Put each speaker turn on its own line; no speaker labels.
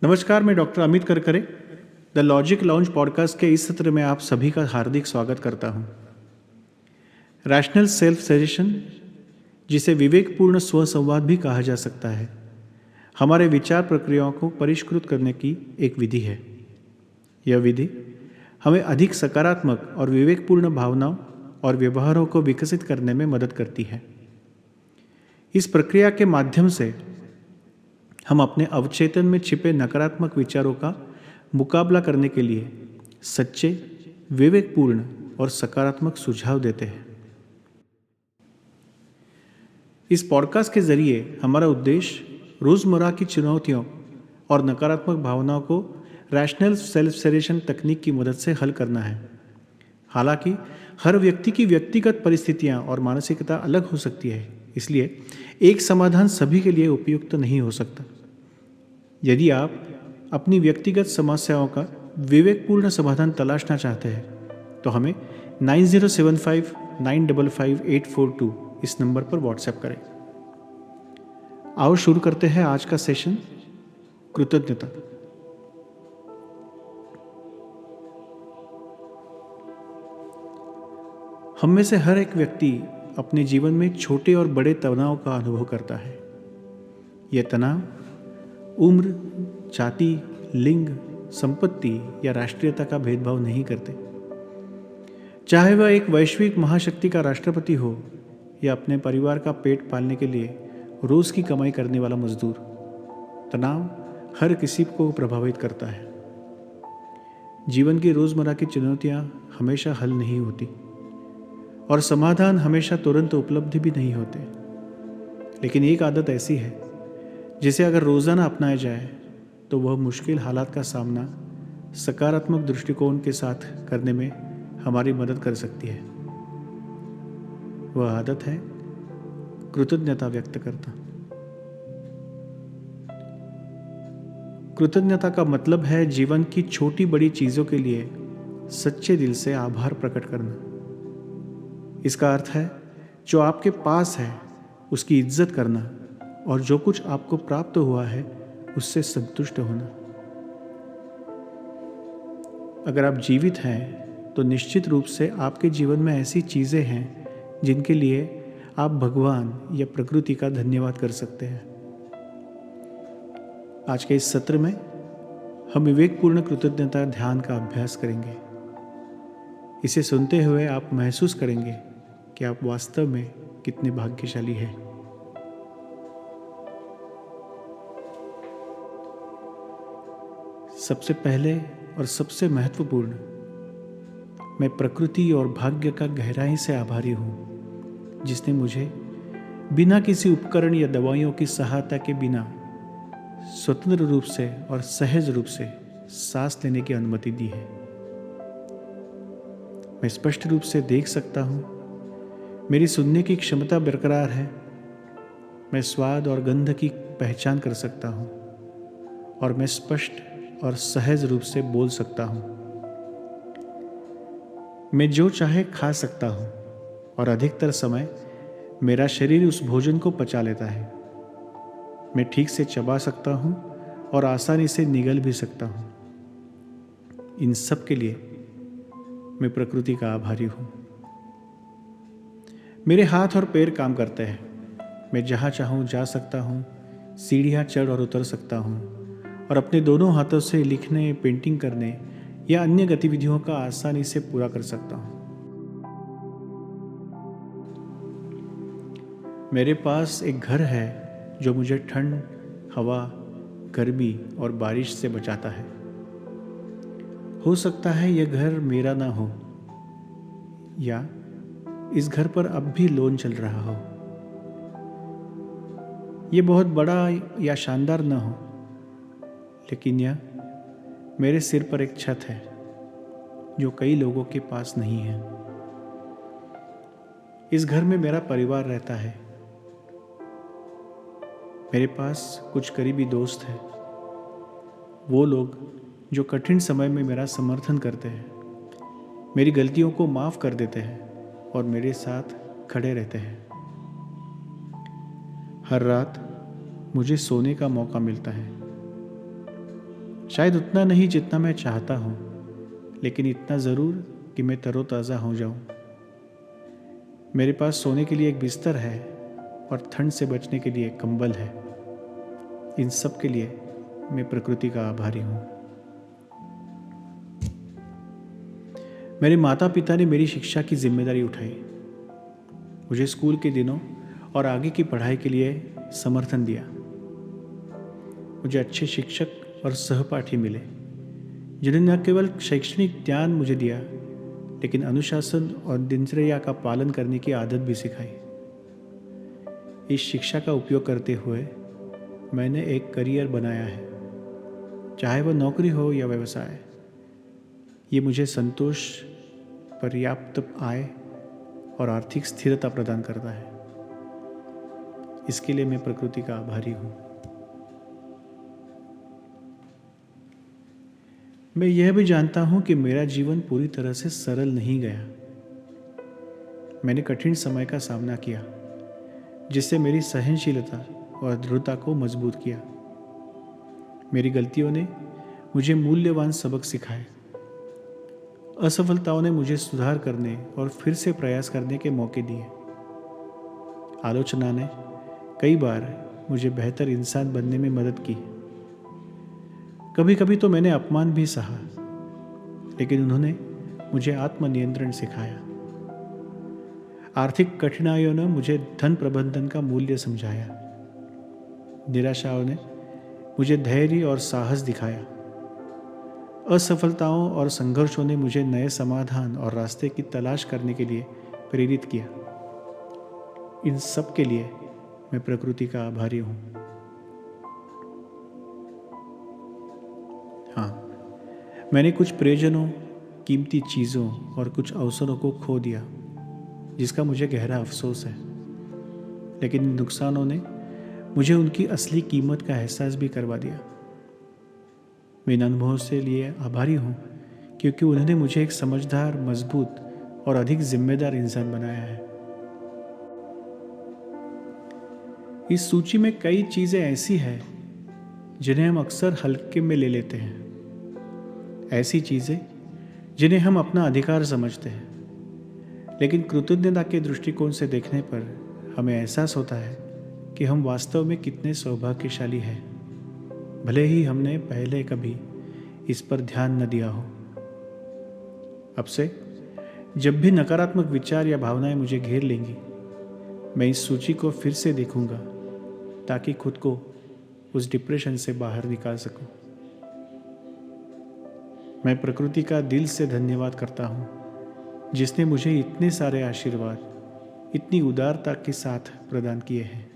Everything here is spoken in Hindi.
नमस्कार, मैं doctor Amit Karkare the logic lounge podcast के इस सत्र में आप सभी का हार्दिक स्वागत करता हूं। रैशनल सेल्फ सजेशन, जिसे विवेकपूर्ण स्वसंवाद भी कहा जा सकता है, हमारे विचार प्रक्रियाओं को परिष्कृत करने की एक विधि है। यह विधि हमें अधिक सकारात्मक और विवेकपूर्ण भावनाओं और व्यवहारों को विकसित करने में मदद करती है। इस प्रक्रिया के माध्यम से हम अपने अवचेतन में छिपे नकारात्मक विचारों का मुकाबला करने के लिए सच्चे, विवेकपूर्ण और सकारात्मक सुझाव देते हैं। इस पॉडकास्ट के जरिए हमारा उद्देश्य रोज़मर्रा की चुनौतियों और नकारात्मक भावनाओं को रैशनल सेल्फ सजेशन तकनीक की मदद से हल करना है। हालांकि हर व्यक्ति की व्यक्तिगत परिस्थितियां और मानसिकता अलग हो सकती है, इसलिए एक समाधान सभी के लिए उपयुक्त नहीं हो सकता। यदि आप अपनी व्यक्तिगत समस्याओं का विवेकपूर्ण समाधान तलाशना चाहते हैं, तो हमें 9075955842 इस नंबर पर व्हाट्सएप करें। आओ शुरू करते हैं आज का सेशन, कृतज्ञता। हम में से हर एक व्यक्ति अपने जीवन में छोटे और बड़े तनाव का अनुभव करता है। यह तनाव उम्र, जाति, लिंग, संपत्ति या राष्ट्रीयता का भेदभाव नहीं करते। चाहे वह एक वैश्विक महाशक्ति का राष्ट्रपति हो या अपने परिवार का पेट पालने के लिए रोज की कमाई करने वाला मजदूर, तनाव हर किसी को प्रभावित करता है। जीवन की रोजमर्रा की चुनौतियां हमेशा हल नहीं होती और समाधान हमेशा तुरंत उपलब्ध भी नहीं होते। लेकिन एक आदत ऐसी है जिसे अगर रोजाना अपनाया जाए तो वह मुश्किल हालात का सामना सकारात्मक दृष्टिकोण के साथ करने में हमारी मदद कर सकती है। वह आदत है कृतज्ञता व्यक्त करना। कृतज्ञता का मतलब है जीवन की छोटी बड़ी चीजों के लिए सच्चे दिल से आभार प्रकट करना। इसका अर्थ है जो आपके पास है उसकी इज्जत करना और जो कुछ आपको प्राप्त हुआ है उससे संतुष्ट होना। अगर आप जीवित हैं तो निश्चित रूप से आपके जीवन में ऐसी चीजें हैं जिनके लिए आप भगवान या प्रकृति का धन्यवाद कर सकते हैं। आज के इस सत्र में हम विवेकपूर्ण कृतज्ञता ध्यान का अभ्यास करेंगे। इसे सुनते हुए आप महसूस करेंगे कि आप वास्तव में कितने भाग्यशाली हैं। सबसे पहले और सबसे महत्वपूर्ण, मैं प्रकृति और भाग्य का गहराई से आभारी हूँ, जिसने मुझे बिना किसी उपकरण या दवाइयों की सहायता के बिना स्वतंत्र रूप से और सहज रूप से सांस लेने की अनुमति दी है। मैं स्पष्ट रूप से देख सकता हूँ, मेरी सुनने की क्षमता बरकरार है, मैं स्वाद और गंध की पहचान कर सकता हूँ और मैं स्पष्ट और सहज रूप से बोल सकता हूँ। मैं जो चाहे खा सकता हूँ और अधिकतर समय मेरा शरीर उस भोजन को पचा लेता है। मैं ठीक से चबा सकता हूँ और आसानी से निगल भी सकता हूँ। इन सब के लिए मैं प्रकृति का आभारी हूँ। मेरे हाथ और पैर काम करते हैं। मैं जहाँ चाहूँ जा सकता हूँ, सीढ़ियाँ चढ़ और उतर सकता हूँ और अपने दोनों हाथों से लिखने, पेंटिंग करने या अन्य गतिविधियों का आसानी से पूरा कर सकता हूँ। मेरे पास एक घर है जो मुझे ठंड, हवा, गर्मी और बारिश से बचाता है। हो सकता है यह घर मेरा ना हो या इस घर पर अब भी लोन चल रहा हो। ये बहुत बड़ा या शानदार ना हो, लेकिन यह मेरे सिर पर एक छत है जो कई लोगों के पास नहीं है। इस घर में मेरा परिवार रहता है। मेरे पास कुछ करीबी दोस्त हैं, वो लोग जो कठिन समय में मेरा समर्थन करते हैं, मेरी गलतियों को माफ़ कर देते हैं और मेरे साथ खड़े रहते हैं। हर रात मुझे सोने का मौका मिलता है। शायद उतना नहीं जितना मैं चाहता हूँ, लेकिन इतना ज़रूर कि मैं तरोताज़ा हो जाऊँ। मेरे पास सोने के लिए एक बिस्तर है और ठंड से बचने के लिए एक कंबल है। इन सब के लिए मैं प्रकृति का आभारी हूँ। मेरे माता पिता ने मेरी शिक्षा की जिम्मेदारी उठाई, मुझे स्कूल के दिनों और आगे की पढ़ाई के लिए समर्थन दिया। मुझे अच्छे शिक्षक और सहपाठी मिले, जिन्होंने न केवल शैक्षणिक ज्ञान मुझे दिया, लेकिन अनुशासन और दिनचर्या का पालन करने की आदत भी सिखाई। इस शिक्षा का उपयोग करते हुए मैंने एक करियर बनाया है, चाहे वह नौकरी हो या व्यवसाय। ये मुझे संतोष, पर्याप्त आय और आर्थिक स्थिरता प्रदान करता है। इसके लिए मैं प्रकृति का आभारी हूँ। मैं यह भी जानता हूँ कि मेरा जीवन पूरी तरह से सरल नहीं गया। मैंने कठिन समय का सामना किया, जिससे मेरी सहनशीलता और दृढ़ता को मजबूत किया। मेरी गलतियों ने मुझे मूल्यवान सबक सिखाए। असफलताओं ने मुझे सुधार करने और फिर से प्रयास करने के मौके दिए। आलोचना ने कई बार मुझे बेहतर इंसान बनने में मदद की। कभी कभी तो मैंने अपमान भी सहा, लेकिन उन्होंने मुझे आत्मनियंत्रण सिखाया। आर्थिक कठिनाइयों ने मुझे धन प्रबंधन का मूल्य समझाया। निराशाओं ने मुझे धैर्य और साहस दिखाया। असफलताओं और संघर्षों ने मुझे नए समाधान और रास्ते की तलाश करने के लिए प्रेरित किया। इन सब के लिए मैं प्रकृति का आभारी हूँ। हाँ, मैंने कुछ प्रियजनों, कीमती चीज़ों और कुछ अवसरों को खो दिया, जिसका मुझे गहरा अफसोस है। लेकिन इन नुकसानों ने मुझे उनकी असली कीमत का एहसास भी करवा दिया। मैं इन अनुभवों से लिए आभारी हूँ, क्योंकि उन्होंने मुझे एक समझदार, मजबूत और अधिक जिम्मेदार इंसान बनाया है। इस सूची में कई चीज़ें ऐसी हैं जिन्हें हम अक्सर हल्के में ले लेते हैं, ऐसी चीज़ें जिन्हें हम अपना अधिकार समझते हैं, लेकिन कृतज्ञता के दृष्टिकोण से देखने पर हमें एहसास होता है कि हम वास्तव में कितने सौभाग्यशाली हैं, भले ही हमने पहले कभी इस पर ध्यान न दिया हो। अब से जब भी नकारात्मक विचार या भावनाएं मुझे घेर लेंगी, मैं इस सूची को फिर से देखूंगा, ताकि खुद को उस डिप्रेशन से बाहर निकाल सकूं। मैं प्रकृति का दिल से धन्यवाद करता हूं, जिसने मुझे इतने सारे आशीर्वाद, इतनी उदारता के साथ प्रदान किए हैं।